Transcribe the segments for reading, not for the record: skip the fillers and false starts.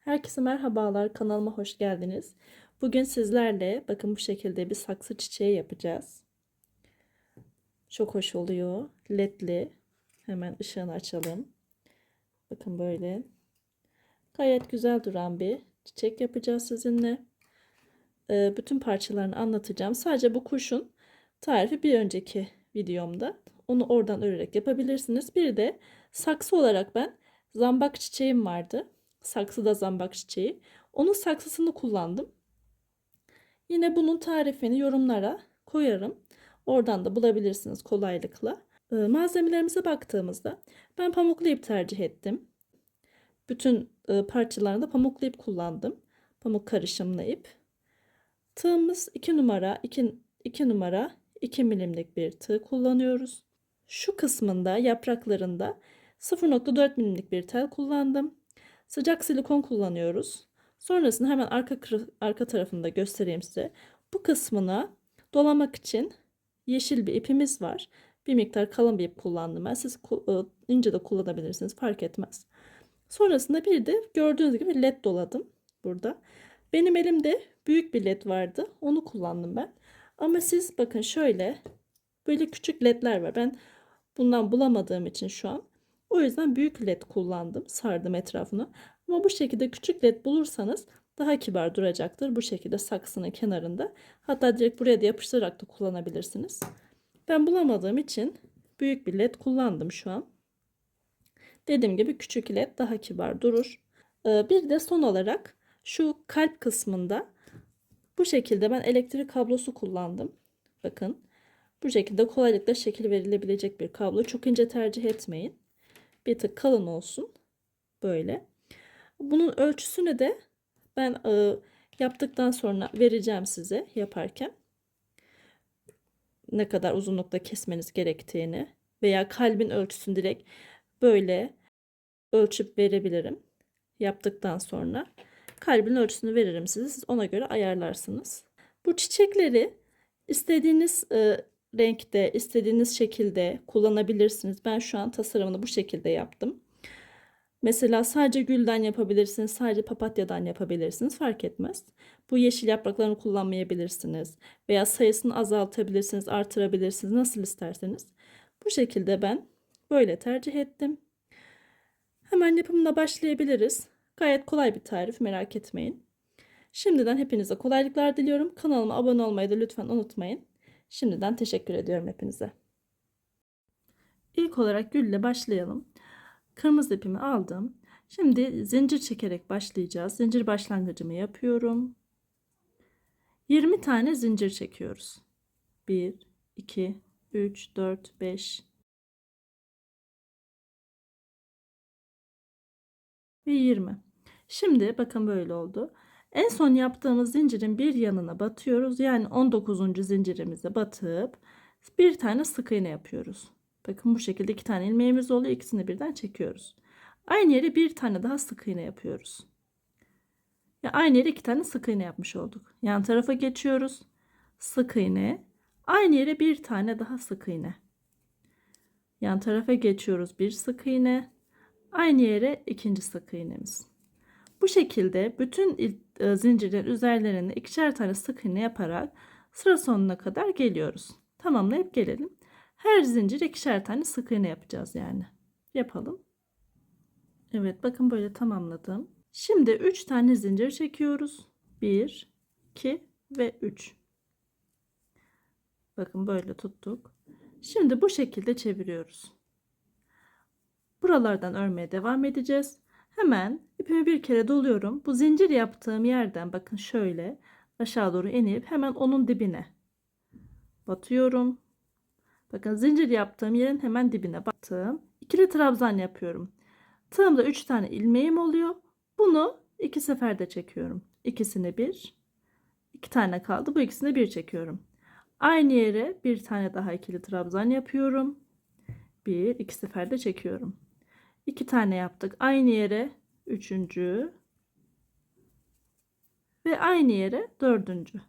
Herkese merhabalar, kanalıma hoş geldiniz. Bugün sizlerle bakın bu şekilde bir saksı çiçeği yapacağız. Çok hoş oluyor. LED'li. Hemen ışığını açalım. Bakın böyle. Gayet güzel duran bir çiçek yapacağız sizinle. Bütün parçalarını anlatacağım. Sadece bu kuşun tarifi bir önceki videomda. Onu oradan örerek yapabilirsiniz. Bir de saksı olarak ben zambak çiçeğim vardı. Saksıda zambak çiçeği. Onun saksısını kullandım. Yine bunun tarifini yorumlara koyarım. Oradan da bulabilirsiniz kolaylıkla. Malzemelerimize baktığımızda ben pamuklu ip tercih ettim. Bütün parçalarında pamuklu ip kullandım. Pamuk karışımlı ip. Tığımız 2 numara 2 numara 2 milimlik bir tığ kullanıyoruz. Şu kısmında yapraklarında 0,4 milimlik bir tel kullandım. Sıcak silikon kullanıyoruz. Sonrasında hemen arka tarafında göstereyim size. Bu kısmına dolamak için yeşil bir ipimiz var. Bir miktar kalın bir ip kullandım ben. Siz ince de kullanabilirsiniz, fark etmez. Sonrasında bir de gördüğünüz gibi led doladım burada. Benim elimde büyük bir led vardı. Onu kullandım ben. Ama siz bakın şöyle böyle küçük ledler var. Ben bundan bulamadığım için şu an o yüzden büyük led kullandım. Sardım etrafını. Ama bu şekilde küçük led bulursanız daha kibar duracaktır. Bu şekilde saksının kenarında. Hatta direkt buraya da yapıştırarak da kullanabilirsiniz. Ben bulamadığım için büyük bir led kullandım şu an. Dediğim gibi küçük led daha kibar durur. Bir de son olarak şu kalp kısmında bu şekilde ben elektrik kablosu kullandım. Bakın bu şekilde kolaylıkla şekil verilebilecek bir kablo. Çok ince tercih etmeyin. Bir tık kalın olsun. Böyle. Bunun ölçüsünü de ben yaptıktan sonra vereceğim size yaparken. Ne kadar uzunlukta kesmeniz gerektiğini veya kalbin ölçüsünü direkt böyle ölçüp verebilirim. Yaptıktan sonra kalbin ölçüsünü veririm size. Siz ona göre ayarlarsınız. Bu çiçekleri istediğiniz renkte, istediğiniz şekilde kullanabilirsiniz. Ben şu an tasarımını bu şekilde yaptım. Mesela sadece gülden yapabilirsiniz, sadece papatyadan yapabilirsiniz, fark etmez. Bu yeşil yapraklarını kullanmayabilirsiniz veya sayısını azaltabilirsiniz, artırabilirsiniz, nasıl isterseniz. Bu şekilde ben böyle tercih ettim. Hemen yapımına başlayabiliriz. Gayet kolay bir tarif, merak etmeyin. Şimdiden hepinize kolaylıklar diliyorum. Kanalıma abone olmayı da lütfen unutmayın. Şimdiden teşekkür ediyorum hepinize. İlk olarak gülle başlayalım. Kırmızı ipimi aldım. Şimdi zincir çekerek başlayacağız. Zincir başlangıcımı yapıyorum. 20 tane zincir çekiyoruz. 1, 2, 3, 4, 5 ve 20. Şimdi bakın böyle oldu. En son yaptığımız zincirin bir yanına batıyoruz. Yani 19. zincirimize batıp bir tane sık iğne yapıyoruz. Bakın bu şekilde 2 tane ilmeğimiz oluyor. İkisini birden çekiyoruz. Aynı yere bir tane daha sık iğne yapıyoruz. Ya aynı yere 2 tane sık iğne yapmış olduk. Yan tarafa geçiyoruz. Sık iğne. Aynı yere bir tane daha sık iğne. Yan tarafa geçiyoruz. Bir sık iğne. Aynı yere ikinci sık iğnemiz. Bu şekilde bütün zincirlerin üzerlerine ikişer tane sık iğne yaparak sıra sonuna kadar geliyoruz. Tamamlayıp gelelim. Her zincir ikişer tane sık iğne yapacağız yani. Yapalım. Evet, bakın böyle tamamladım. Şimdi 3 tane zincir çekiyoruz. 1, 2 ve 3. Bakın böyle tuttuk. Şimdi bu şekilde çeviriyoruz. Buralardan örmeye devam edeceğiz. Hemen ipimi bir kere doluyorum. Bu zincir yaptığım yerden bakın şöyle aşağı doğru inip hemen onun dibine batıyorum. Bakın zincir yaptığım yerin hemen dibine battım. İkili trabzan yapıyorum. Tığımda 3 tane ilmeğim oluyor. Bunu 2 seferde çekiyorum. İkisini bir, 2 tane kaldı. Bu ikisini bir çekiyorum. Aynı yere bir tane daha ikili trabzan yapıyorum. 1, 2 seferde çekiyorum. 2 tane yaptık. Aynı yere üçüncü ve aynı yere dördüncü.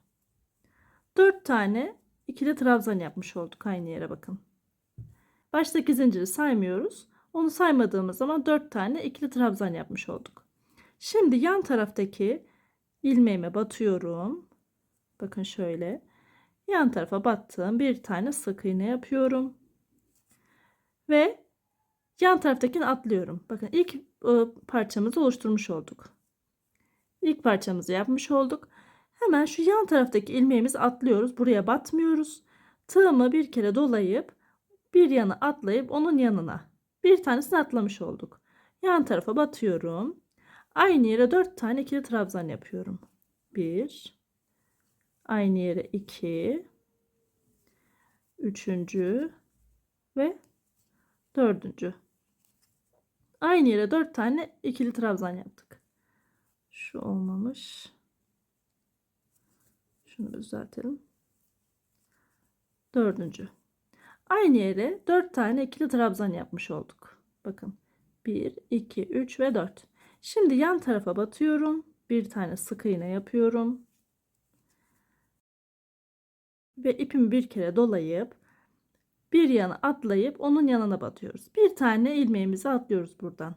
4 tane ikili trabzan yapmış olduk aynı yere bakın. Baştaki zinciri saymıyoruz. Onu saymadığımız zaman 4 tane ikili trabzan yapmış olduk. Şimdi yan taraftaki ilmeğime batıyorum. Bakın şöyle. Yan tarafa battığım bir tane sık iğne yapıyorum. Ve yan taraftakini atlıyorum. Bakın ilk parçamızı oluşturmuş olduk. İlk parçamızı yapmış olduk. Hemen şu yan taraftaki ilmeğimizi atlıyoruz. Buraya batmıyoruz. Tığımı bir kere dolayıp bir yana atlayıp onun yanına bir tanesini atlamış olduk. Yan tarafa batıyorum. Aynı yere 4 tane ikili trabzan yapıyorum. 1, aynı yere 2, üçüncü ve dördüncü. Aynı yere 4 tane ikili trabzan yaptık. Şu olmamış. Şunu düzeltelim. Dördüncü. Aynı yere 4 tane ikili trabzan yapmış olduk. Bakın 1, 2, 3 ve 4. Şimdi yan tarafa batıyorum. Bir tane sık iğne yapıyorum. Ve ipimi bir kere dolayıp bir yana atlayıp onun yanına batıyoruz. Bir tane ilmeğimizi atlıyoruz buradan.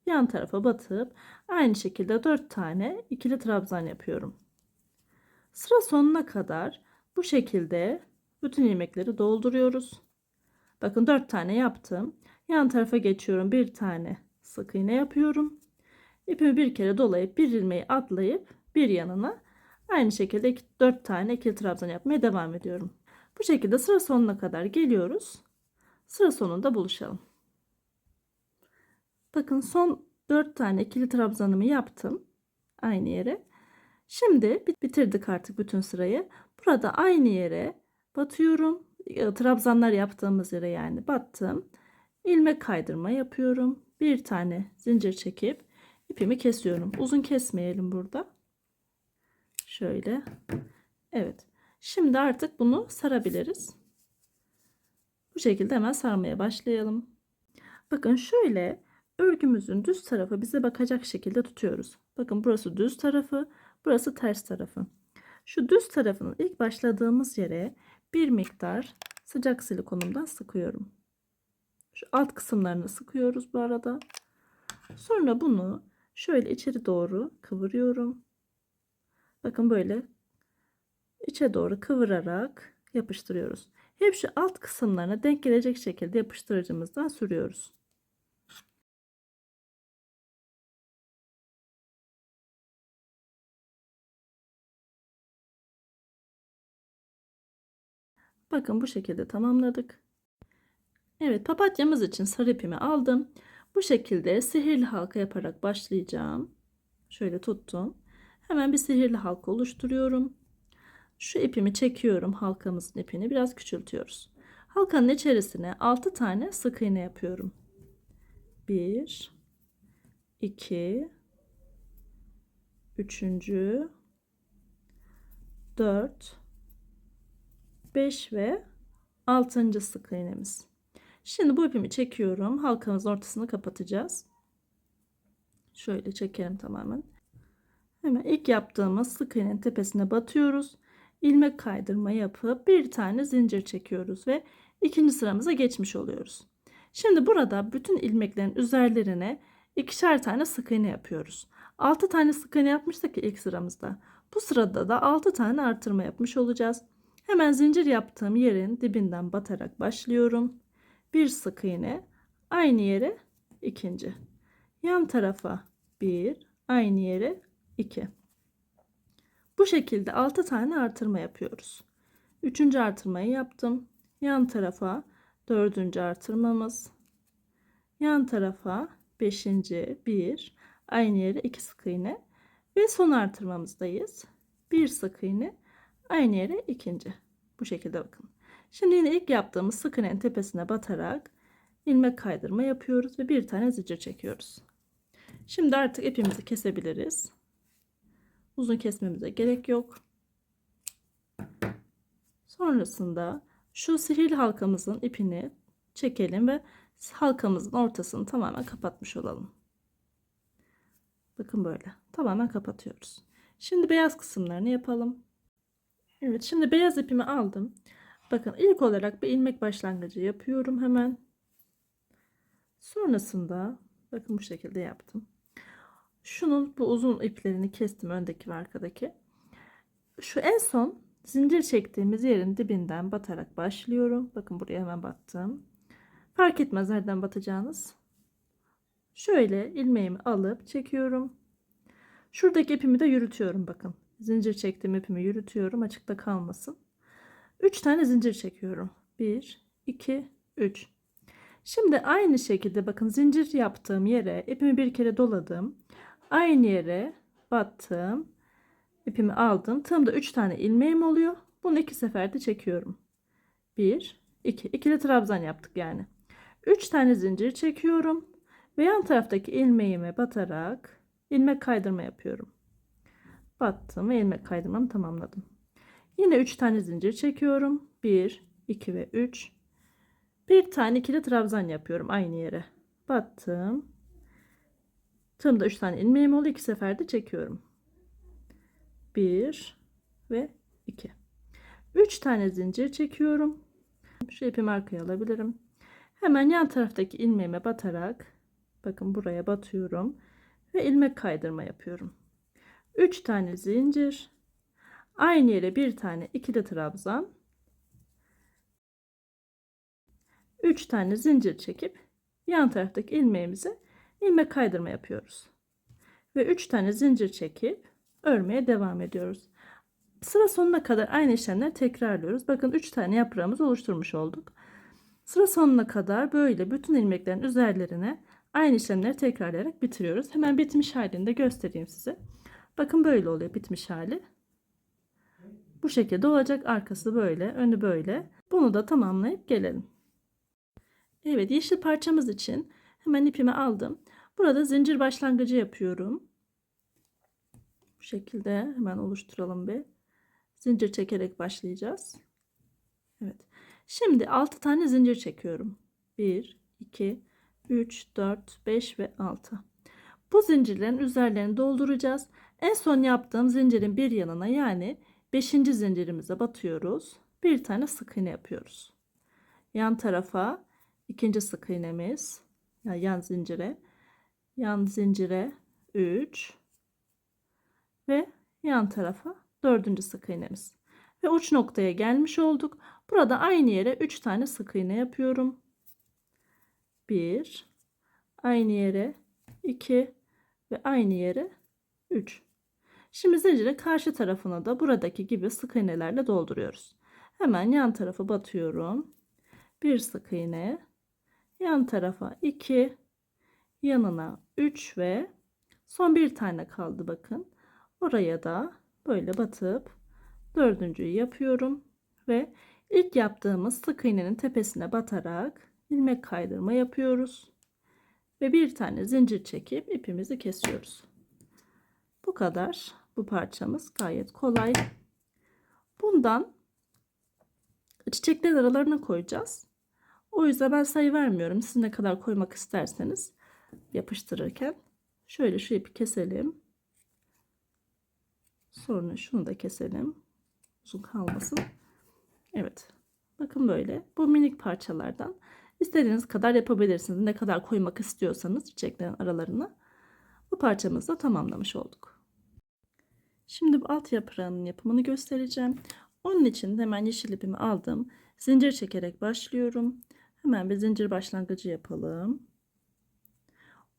Yan tarafa batıp aynı şekilde 4 tane ikili trabzan yapıyorum. Sıra sonuna kadar bu şekilde bütün ilmekleri dolduruyoruz. Bakın 4 tane yaptım. Yan tarafa geçiyorum. Bir tane sık iğne yapıyorum. İpimi bir kere dolayıp bir ilmeği atlayıp bir yanına aynı şekilde 4 tane ikili trabzan yapmaya devam ediyorum. Bu şekilde sıra sonuna kadar geliyoruz. Sıra sonunda buluşalım. Bakın son 4 tane ikili trabzanımı yaptım. Aynı yere. Şimdi bitirdik artık bütün sırayı. Burada aynı yere batıyorum. Trabzanlar yaptığımız yere yani battım. İlmek kaydırma yapıyorum. Bir tane zincir çekip ipimi kesiyorum. Uzun kesmeyelim burada. Şöyle. Evet. Şimdi artık bunu sarabiliriz. Bu şekilde hemen sarmaya başlayalım. Bakın şöyle örgümüzün düz tarafı bize bakacak şekilde tutuyoruz. Bakın burası düz tarafı, burası ters tarafı. Şu düz tarafının ilk başladığımız yere bir miktar sıcak silikonumdan sıkıyorum. Şu alt kısımlarını sıkıyoruz bu arada. Sonra bunu şöyle içeri doğru kıvırıyorum. Bakın böyle içe doğru kıvırarak yapıştırıyoruz. Hep şu alt kısımlarına denk gelecek şekilde yapıştırıcımızdan sürüyoruz. Bakın bu şekilde tamamladık. Evet, papatyamız için sarı ipimi aldım. Bu şekilde sihirli halka yaparak başlayacağım. Şöyle tuttum. Hemen bir sihirli halka oluşturuyorum. Şu ipimi çekiyorum, halkamızın ipini biraz küçültüyoruz. Halkanın içerisine 6 tane sık iğne yapıyorum. 1, 2, 3, 4, 5 ve 6. sık iğnemiz. Şimdi bu ipimi çekiyorum. Halkamızın ortasını kapatacağız. Şöyle çekelim tamamen. Hemen ilk yaptığımız sık iğnenin tepesine batıyoruz. İlmek kaydırma yapıp bir tane zincir çekiyoruz ve ikinci sıramıza geçmiş oluyoruz. Şimdi burada bütün ilmeklerin üzerlerine ikişer tane sık iğne yapıyoruz. 6 tane sık iğne yapmıştık ki ilk sıramızda. Bu sırada da 6 tane artırma yapmış olacağız. Hemen zincir yaptığım yerin dibinden batarak başlıyorum. Bir sık iğne, aynı yere ikinci. Yan tarafa bir, aynı yere 2. Bu şekilde 6 tane artırma yapıyoruz. 3. artırmayı yaptım. Yan tarafa 4. artırmamız. Yan tarafa 5. 1. Aynı yere 2 sık iğne. Ve son artırmamızdayız. 1 sık iğne. Aynı yere ikinci. Bu şekilde bakın. Şimdi yine ilk yaptığımız sık iğnenin tepesine batarak ilmek kaydırma yapıyoruz ve bir tane zincir çekiyoruz. Şimdi artık ipimizi kesebiliriz. Uzun kesmemize gerek yok. Sonrasında şu sihirli halkamızın ipini çekelim ve halkamızın ortasını tamamen kapatmış olalım. Bakın böyle tamamen kapatıyoruz. Şimdi beyaz kısımlarını yapalım. Evet, şimdi beyaz ipimi aldım. Bakın ilk olarak bir ilmek başlangıcı yapıyorum hemen. Sonrasında bakın bu şekilde yaptım. Şunun bu uzun iplerini kestim, öndeki ve arkadaki. Şu en son zincir çektiğimiz yerin dibinden batarak başlıyorum. Bakın buraya hemen battım. Fark etmez nereden batacağınız. Şöyle ilmeğimi alıp çekiyorum. Şuradaki ipimi de yürütüyorum bakın. Zincir çektiğim ipimi yürütüyorum, açıkta kalmasın. 3 tane zincir çekiyorum. 1, 2, 3. Şimdi aynı şekilde bakın zincir yaptığım yere ipimi bir kere doladım. Aynı yere battım. İpimi aldım. Tığımda 3 tane ilmeğim oluyor. Bunu 2 seferde çekiyorum. 1, 2. İkili trabzan yaptık yani. 3 tane zincir çekiyorum. Ve yan taraftaki ilmeğime batarak ilmek kaydırma yapıyorum. Battım ve ilmek kaydırmamı tamamladım. Yine 3 tane zincir çekiyorum. 1, 2 ve 3. Bir tane ikili trabzan yapıyorum aynı yere. Battım. Tığımda 3 tane ilmeğim oldu. 2 seferde çekiyorum. 1 ve 2. 3 tane zincir çekiyorum. Şu ipimi arkaya alabilirim. Hemen yan taraftaki ilmeğime batarak bakın buraya batıyorum ve ilmek kaydırma yapıyorum. 3 tane zincir, aynı yere bir tane ikili trabzan, 3 tane zincir çekip yan taraftaki ilmeğimize ilmek kaydırma yapıyoruz. Ve 3 tane zincir çekip örmeye devam ediyoruz. Sıra sonuna kadar aynı işlemleri tekrarlıyoruz. Bakın 3 tane yaprağımızı oluşturmuş olduk. Sıra sonuna kadar böyle bütün ilmeklerin üzerlerine aynı işlemleri tekrarlayarak bitiriyoruz. Hemen bitmiş halini de göstereyim size. Bakın böyle oluyor bitmiş hali. Bu şekilde olacak. Arkası böyle, önü böyle. Bunu da tamamlayıp gelelim. Evet, yeşil parçamız için hemen ipimi aldım. Burada zincir başlangıcı yapıyorum. Bu şekilde hemen oluşturalım bir. Zincir çekerek başlayacağız. Evet. Şimdi 6 tane zincir çekiyorum. 1, 2, 3, 4, 5 ve 6. Bu zincirlerin üzerlerini dolduracağız. En son yaptığım zincirin bir yanına yani 5. zincirimize batıyoruz. Bir tane sık iğne yapıyoruz. Yan tarafa ikinci sık iğnemiz, yani yan zincire 3 ve yan tarafa 4. sık iğnemiz. Ve uç noktaya gelmiş olduk. Burada aynı yere 3 tane sık iğne yapıyorum. 1, aynı yere 2 ve aynı yere 3. Şimdi zincirin karşı tarafına da buradaki gibi sık iğnelerle dolduruyoruz. Hemen yan tarafa batıyorum. Bir sık iğne, yan tarafa 2, yanına 3 ve son bir tane kaldı bakın. Oraya da böyle batıp dördüncüyü yapıyorum ve ilk yaptığımız sık iğnenin tepesine batarak ilmek kaydırma yapıyoruz ve bir tane zincir çekip ipimizi kesiyoruz. Bu kadar. Bu parçamız gayet kolay. Bundan çiçekler aralarına koyacağız. O yüzden ben sayı vermiyorum. Siz ne kadar koymak isterseniz yapıştırırken. Şöyle şu ipi keselim. Sonra şunu da keselim. Uzun kalmasın. Evet. Bakın böyle. Bu minik parçalardan istediğiniz kadar yapabilirsiniz. Ne kadar koymak istiyorsanız çiçeklerin aralarına. Bu parçamızı da tamamlamış olduk. Şimdi bu alt yaprağının yapımını göstereceğim. Onun için hemen yeşil ipimi aldım. Zincir çekerek başlıyorum. Hemen bir zincir başlangıcı yapalım.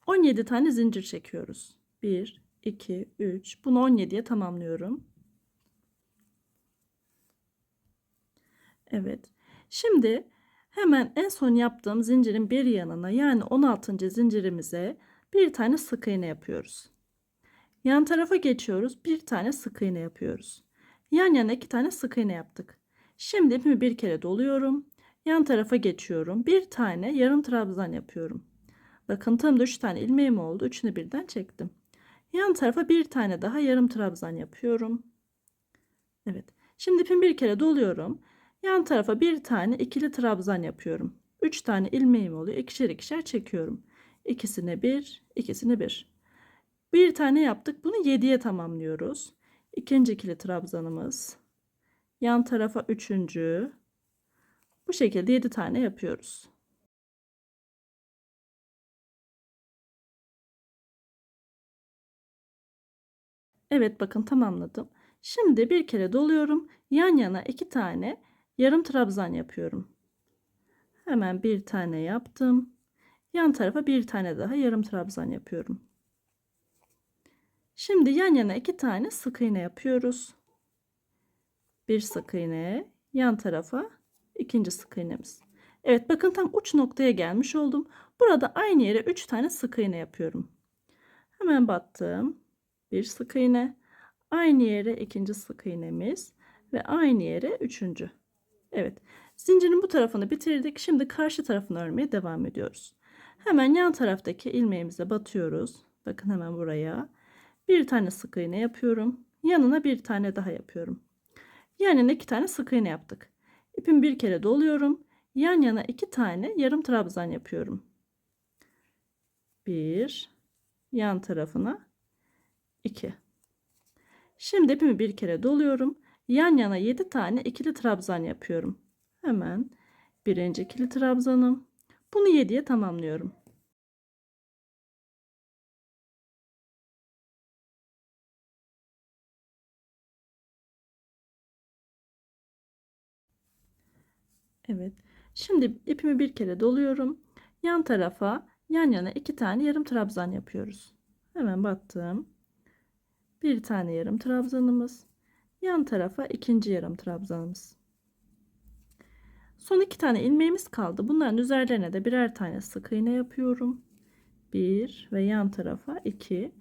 17 tane zincir çekiyoruz. 1, 2, 3. Bunu 17'ye tamamlıyorum. Evet. Şimdi hemen en son yaptığım zincirin bir yanına yani 16. zincirimize bir tane sık iğne yapıyoruz. Yan tarafa geçiyoruz. Bir tane sık iğne yapıyoruz. Yan yana 2 tane sık iğne yaptık. Şimdi ipimi bir kere doluyorum. Yan tarafa geçiyorum. Bir tane yarım trabzan yapıyorum. Bakın tam da 3 tane ilmeğim oldu. Üçünü birden çektim. Yan tarafa bir tane daha yarım trabzan yapıyorum. Evet. Şimdi ipimi bir kere doluyorum. Yan tarafa bir tane ikili trabzan yapıyorum. 3 tane ilmeğim oluyor. İkişer ikişer çekiyorum. İkisine bir, ikisine bir. Bir tane yaptık. Bunu 7'ye tamamlıyoruz. İkinci ikili trabzanımız. Yan tarafa üçüncü. Bu şekilde 7 tane yapıyoruz. Evet, bakın tamamladım. Şimdi bir kere doluyorum. Yan yana 2 tane yarım trabzan yapıyorum. Hemen bir tane yaptım. Yan tarafa bir tane daha yarım trabzan yapıyorum. Şimdi yan yana 2 tane sık iğne yapıyoruz. Bir sık iğne, yan tarafa ikinci sık iğnemiz. Evet, bakın tam uç noktaya gelmiş oldum. Burada aynı yere 3 tane sık iğne yapıyorum. Hemen battım. Bir sık iğne. Aynı yere ikinci sık iğnemiz ve aynı yere üçüncü. Evet. Zincirin bu tarafını bitirdik. Şimdi karşı tarafını örmeye devam ediyoruz. Hemen yan taraftaki ilmeğimize batıyoruz. Bakın hemen buraya. Bir tane sık iğne yapıyorum. Yanına bir tane daha yapıyorum. Yanına iki tane sık iğne yaptık. İpimi bir kere doluyorum. Yan yana iki tane yarım trabzan yapıyorum. Bir, yan tarafına 2. Şimdi ipimi bir kere doluyorum. Yan yana 7 tane ikili trabzan yapıyorum. Hemen birinci ikili trabzanım. Bunu 7'ye tamamlıyorum. Evet. Şimdi ipimi bir kere doluyorum. Yan tarafa yan yana 2 tane yarım trabzan yapıyoruz. Hemen battım. Bir tane yarım trabzanımız. Yan tarafa ikinci yarım trabzanımız. Son 2 tane ilmeğimiz kaldı. Bunların üzerlerine de birer tane sık iğne yapıyorum. 1 ve yan tarafa 2.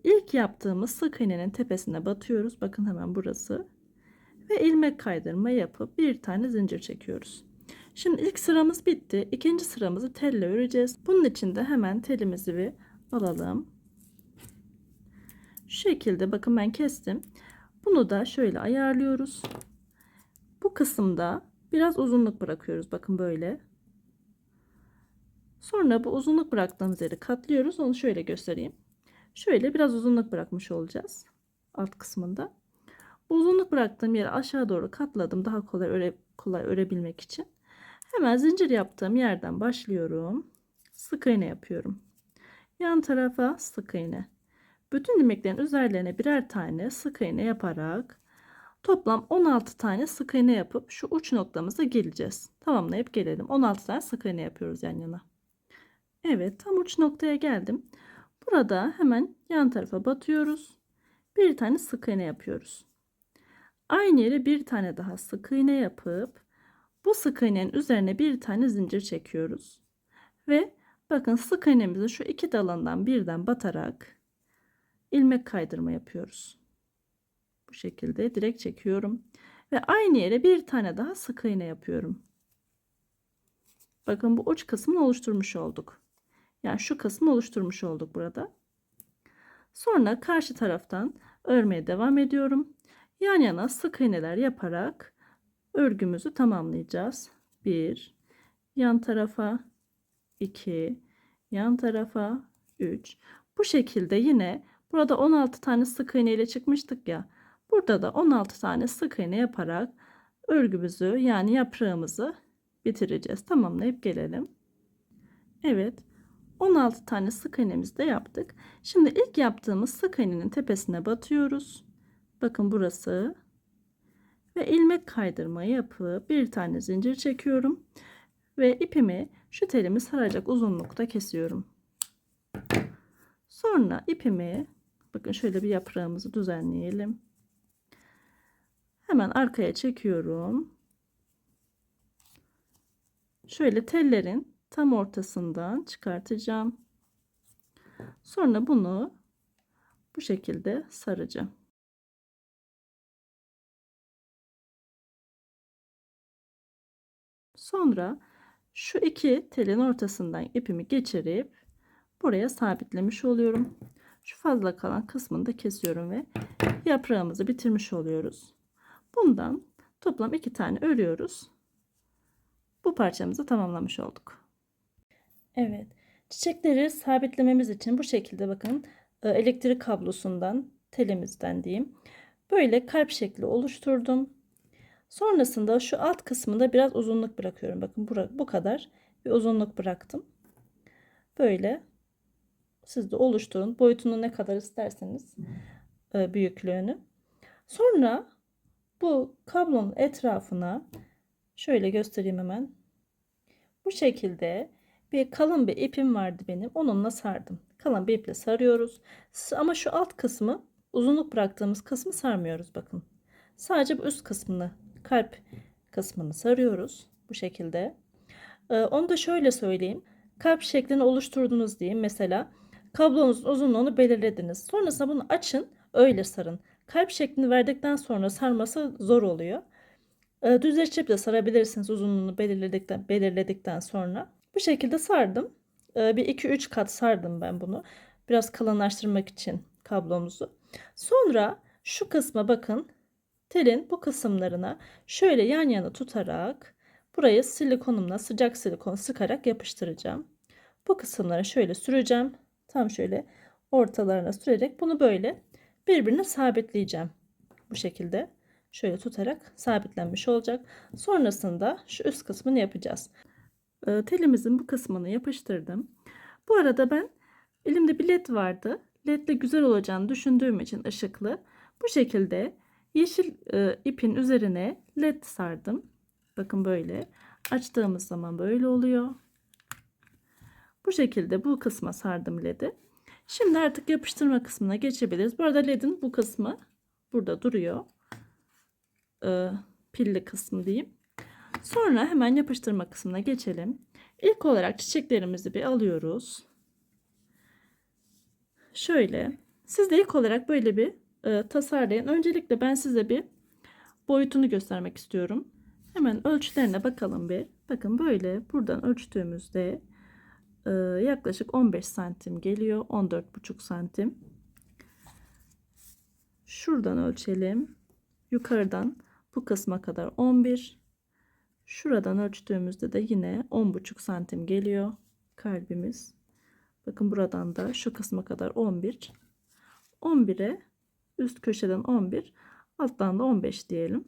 İlk yaptığımız sık iğnenin tepesine batıyoruz. Bakın hemen burası. Ve ilmek kaydırma yapıp bir tane zincir çekiyoruz. Şimdi ilk sıramız bitti. İkinci sıramızı telle öreceğiz. Bunun için de hemen telimizi bir alalım. Şu şekilde bakın ben kestim. Bunu da şöyle ayarlıyoruz. Bu kısımda biraz uzunluk bırakıyoruz. Bakın böyle. Sonra bu uzunluk bıraktığımız yeri katlıyoruz. Onu şöyle göstereyim. Şöyle biraz uzunluk bırakmış olacağız. Alt kısmında. Bu uzunluk bıraktığım yeri aşağı doğru katladım. Daha kolay örebilmek için. Hemen zincir yaptığım yerden başlıyorum. Sık iğne yapıyorum. Yan tarafa sık iğne. Bütün ilmeklerin üzerlerine birer tane sık iğne yaparak toplam 16 tane sık iğne yapıp şu uç noktamıza geleceğiz. Tamamlayıp gelelim. 16 tane sık iğne yapıyoruz yan yana. Evet, tam uç noktaya geldim. Burada hemen yan tarafa batıyoruz. Bir tane sık iğne yapıyoruz. Aynı yere bir tane daha sık iğne yapıp bu sık iğnenin üzerine bir tane zincir çekiyoruz. Ve bakın sık iğnemizin şu iki dalından birden batarak ilmek kaydırma yapıyoruz. Bu şekilde direkt çekiyorum. Ve aynı yere bir tane daha sık iğne yapıyorum. Bakın bu uç kısmını oluşturmuş olduk. Yani şu kısmı oluşturmuş olduk burada. Sonra karşı taraftan örmeye devam ediyorum. Yan yana sık iğneler yaparak örgümüzü tamamlayacağız. 1, yan tarafa 2, yan tarafa 3. Bu şekilde yine burada 16 tane sık iğne ile çıkmıştık ya. Burada da 16 tane sık iğne yaparak örgümüzü yani yaprağımızı bitireceğiz. Tamamlayıp gelelim. Evet. 16 tane sık iğnemizi de yaptık. Şimdi ilk yaptığımız sık iğnenin tepesine batıyoruz. Bakın burası. Ve ilmek kaydırma yapıp bir tane zincir çekiyorum. Ve ipimi şu telimi saracak uzunlukta kesiyorum. Sonra ipimi bakın şöyle bir yaprağımızı düzenleyelim. Hemen arkaya çekiyorum. Şöyle tellerin tam ortasından çıkartacağım. Sonra bunu bu şekilde saracağım. Sonra şu iki telin ortasından ipimi geçirip buraya sabitlemiş oluyorum. Şu fazla kalan kısmını da kesiyorum ve yaprağımızı bitirmiş oluyoruz. Bundan toplam 2 tane örüyoruz. Bu parçamızı tamamlamış olduk. Evet. Çiçekleri sabitlememiz için bu şekilde bakın elektrik kablosundan telimizden diyeyim. Böyle kalp şekli oluşturdum. Sonrasında şu alt kısmında biraz uzunluk bırakıyorum. Bakın bu kadar bir uzunluk bıraktım. Böyle siz de oluşturun. Boyutunu ne kadar isterseniz büyüklüğünü. Sonra bu kablonun etrafına şöyle göstereyim hemen. Bu şekilde bir kalın bir ipim vardı benim. Onunla sardım. Kalın bir iple sarıyoruz. Ama şu alt kısmı, uzunluk bıraktığımız kısmı sarmıyoruz bakın. Sadece bu üst kısmını, kalp kısmını sarıyoruz bu şekilde. Onu da şöyle söyleyeyim. Kalp şeklini oluşturdunuz diyeyim. Mesela kablonuzun uzunluğunu belirlediniz. Sonrasında bunu açın, öyle sarın. Kalp şeklini verdikten sonra sarması zor oluyor. Düzleştirip de sarabilirsiniz uzunluğunu belirledikten sonra. Bu şekilde sardım. Bir 2-3 kat sardım ben bunu. Biraz kalınlaştırmak için kablomuzu. Sonra şu kısma bakın. Telin bu kısımlarına şöyle yan yana tutarak burayı silikonumla, sıcak silikon sıkarak yapıştıracağım. Bu kısımlara şöyle süreceğim. Tam şöyle ortalarına sürerek bunu böyle birbirine sabitleyeceğim. Bu şekilde şöyle tutarak sabitlenmiş olacak. Sonrasında şu üst kısmını yapacağız. Telimizin bu kısmını yapıştırdım. Bu arada ben elimde bir led vardı. Ledle güzel olacağını düşündüğüm için ışıklı. Bu şekilde yeşil ipin üzerine led sardım. Bakın böyle. Açtığımız zaman böyle oluyor. Bu şekilde bu kısma sardım ledi. Şimdi artık yapıştırma kısmına geçebiliriz. Bu arada ledin bu kısmı burada duruyor. Pilli kısmı diyeyim. Sonra hemen yapıştırma kısmına geçelim. İlk olarak çiçeklerimizi bir alıyoruz. Şöyle. Siz de ilk olarak böyle bir tasarlayın. Öncelikle ben size bir boyutunu göstermek istiyorum. Hemen ölçülerine bakalım bir. Bakın böyle buradan ölçtüğümüzde yaklaşık 15 santim geliyor. 14,5 santim. Şuradan ölçelim. Yukarıdan bu kısma kadar 11. Şuradan ölçtüğümüzde de yine 10,5 santim geliyor kalbimiz. Bakın buradan da şu kısma kadar 11. 11'e üst köşeden 11, alttan da 15 diyelim.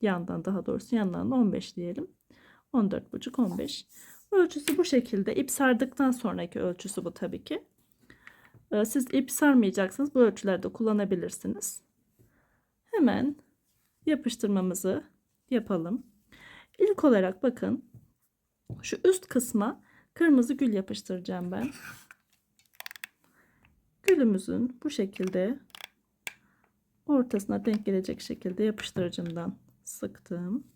Yandan, daha doğrusu yandan da 15 diyelim. 14,5 15. Ölçüsü bu şekilde. İp sardıktan sonraki ölçüsü bu tabii ki. Siz ip sarmayacaksınız. Bu ölçülerde kullanabilirsiniz. Hemen yapıştırmamızı yapalım. İlk olarak bakın şu üst kısma kırmızı gül yapıştıracağım ben. Gülümüzün bu şekilde ortasına denk gelecek şekilde yapıştırıcımdan sıktım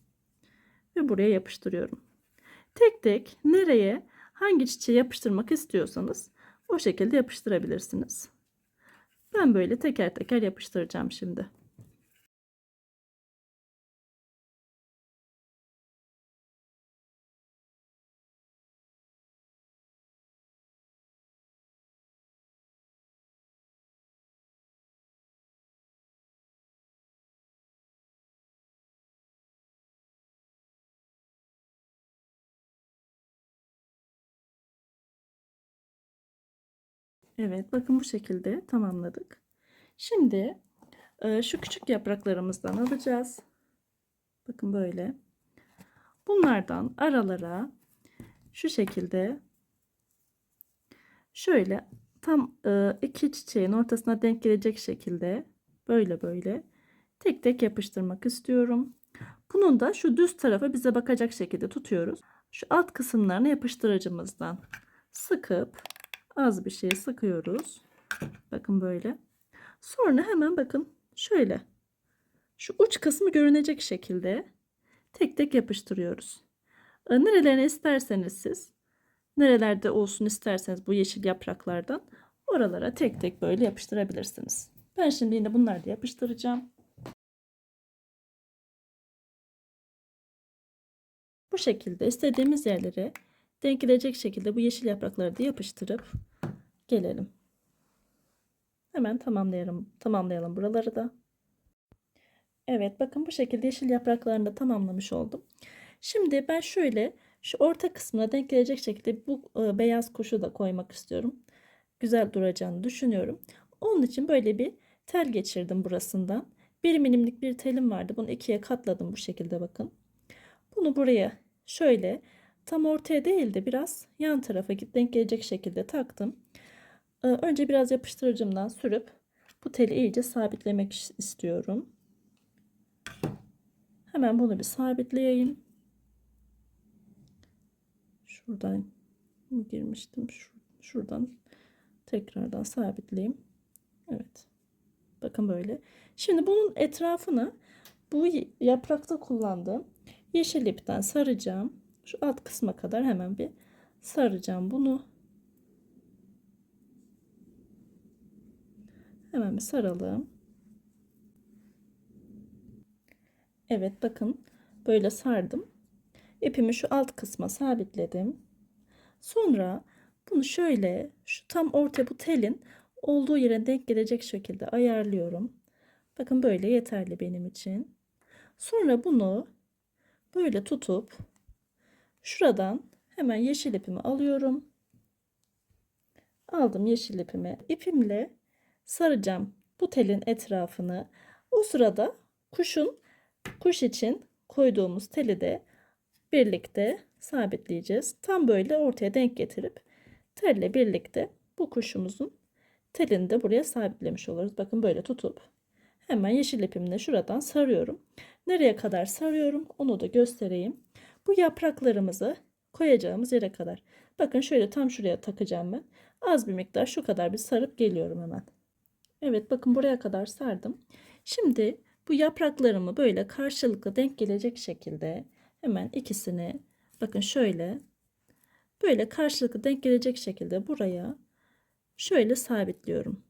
ve buraya yapıştırıyorum. Tek tek nereye hangi çiçeği yapıştırmak istiyorsanız o şekilde yapıştırabilirsiniz. Ben böyle teker teker yapıştıracağım şimdi. Evet, bakın bu şekilde tamamladık. Şimdi şu küçük yapraklarımızdan alacağız. Bakın böyle. Bunlardan aralara şu şekilde şöyle tam iki çiçeğin ortasına denk gelecek şekilde böyle tek tek yapıştırmak istiyorum. Bunun da şu düz tarafa bize bakacak şekilde tutuyoruz. Şu alt kısımlarını yapıştırıcımızdan sıkıp az bir şey sıkıyoruz. Bakın böyle. Sonra hemen bakın şöyle şu uç kısmı görünecek şekilde tek tek yapıştırıyoruz. Nerelerine isterseniz siz, nerelerde olsun isterseniz bu yeşil yapraklardan oralara tek tek böyle yapıştırabilirsiniz. Ben şimdi yine bunları da yapıştıracağım. Bu şekilde istediğimiz yerlere denk gelecek şekilde bu yeşil yaprakları da yapıştırıp gelelim. Hemen tamamlayalım buraları da. Evet, bakın bu şekilde yeşil yapraklarını da tamamlamış oldum. Şimdi ben şöyle şu orta kısmına denk gelecek şekilde bu beyaz kuşu da koymak istiyorum. Güzel duracağını düşünüyorum. Onun için böyle bir tel geçirdim burasından. 1 milimlik bir telim vardı. Bunu ikiye katladım bu şekilde bakın. Bunu buraya şöyle tam ortaya değil de biraz yan tarafa denk gelecek şekilde taktım. Önce biraz yapıştırıcımdan sürüp Bu teli iyice sabitlemek istiyorum. Hemen bunu bir sabitleyeyim. Şuradan girmiştim. Şuradan tekrardan sabitleyeyim. Evet. Bakın böyle. Şimdi bunun etrafını bu yaprakta kullandığım yeşil ipten saracağım. Şu alt kısma kadar hemen bir saracağım bunu. Hemen bir saralım. Evet bakın böyle sardım. İpimi şu alt kısma sabitledim. Sonra bunu şöyle şu tam orta bu telin olduğu yere denk gelecek şekilde ayarlıyorum. Bakın böyle yeterli benim için. Sonra bunu böyle tutup şuradan hemen yeşil ipimi alıyorum. Aldım yeşil ipimi. İpimle saracağım bu telin etrafını. O sırada kuş için koyduğumuz teli de birlikte sabitleyeceğiz. Tam böyle ortaya denk getirip telle birlikte bu kuşumuzun telini de buraya sabitlemiş oluruz. Bakın böyle tutup hemen yeşil ipimle şuradan sarıyorum. Nereye kadar sarıyorum onu da göstereyim. Bu yapraklarımızı koyacağımız yere kadar. Bakın şöyle tam şuraya takacağım ben. Az bir miktar şu kadar bir sarıp geliyorum hemen. Evet bakın buraya kadar sardım. Şimdi bu yapraklarımı böyle karşılıklı denk gelecek şekilde hemen ikisini bakın şöyle böyle karşılıklı denk gelecek şekilde buraya şöyle sabitliyorum.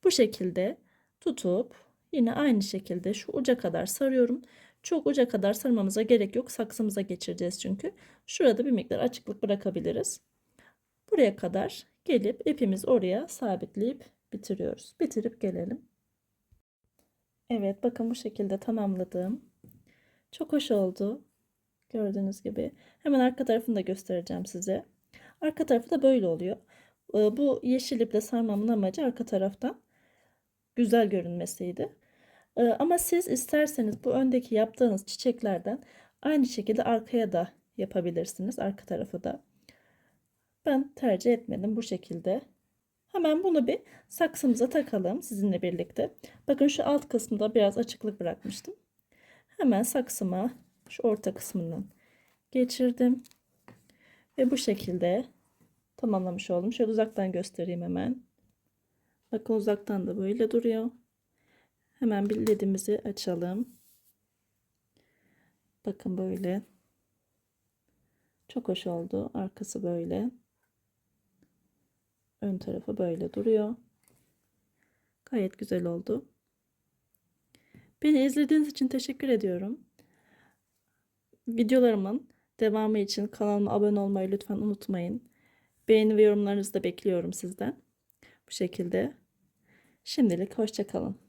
Bu şekilde tutup yine aynı şekilde şu uca kadar sarıyorum. Çok uca kadar sarmamıza gerek yok. Saksımıza geçireceğiz çünkü. Şurada bir miktar açıklık bırakabiliriz. Buraya kadar gelip ipimizi oraya sabitleyip bitiriyoruz. Bitirip gelelim. Evet bakın bu şekilde tamamladım. Çok hoş oldu. Gördüğünüz gibi. Hemen arka tarafını da göstereceğim size. Arka tarafı da böyle oluyor. Bu yeşil iple sarmamın amacı arka taraftan güzel görünmesiydi. Ama siz isterseniz bu öndeki yaptığınız çiçeklerden aynı şekilde arkaya da yapabilirsiniz. Arka tarafı da. Ben tercih etmedim bu şekilde. Hemen bunu bir saksımıza takalım sizinle birlikte. Bakın şu alt kısmında biraz açıklık bırakmıştım. Hemen saksıma şu orta kısmından geçirdim. Ve bu şekilde tamamlamış oldum. Şöyle uzaktan göstereyim hemen. Bakın uzaktan da böyle duruyor. Hemen bir ledimizi açalım. Bakın böyle. Çok hoş oldu. Arkası böyle. Ön tarafı böyle duruyor. Gayet güzel oldu. Beni izlediğiniz için teşekkür ediyorum. Videolarımın devamı için kanalıma abone olmayı lütfen unutmayın. Beğeni ve yorumlarınızı da bekliyorum sizden. Bu şekilde. Şimdilik hoşça kalın.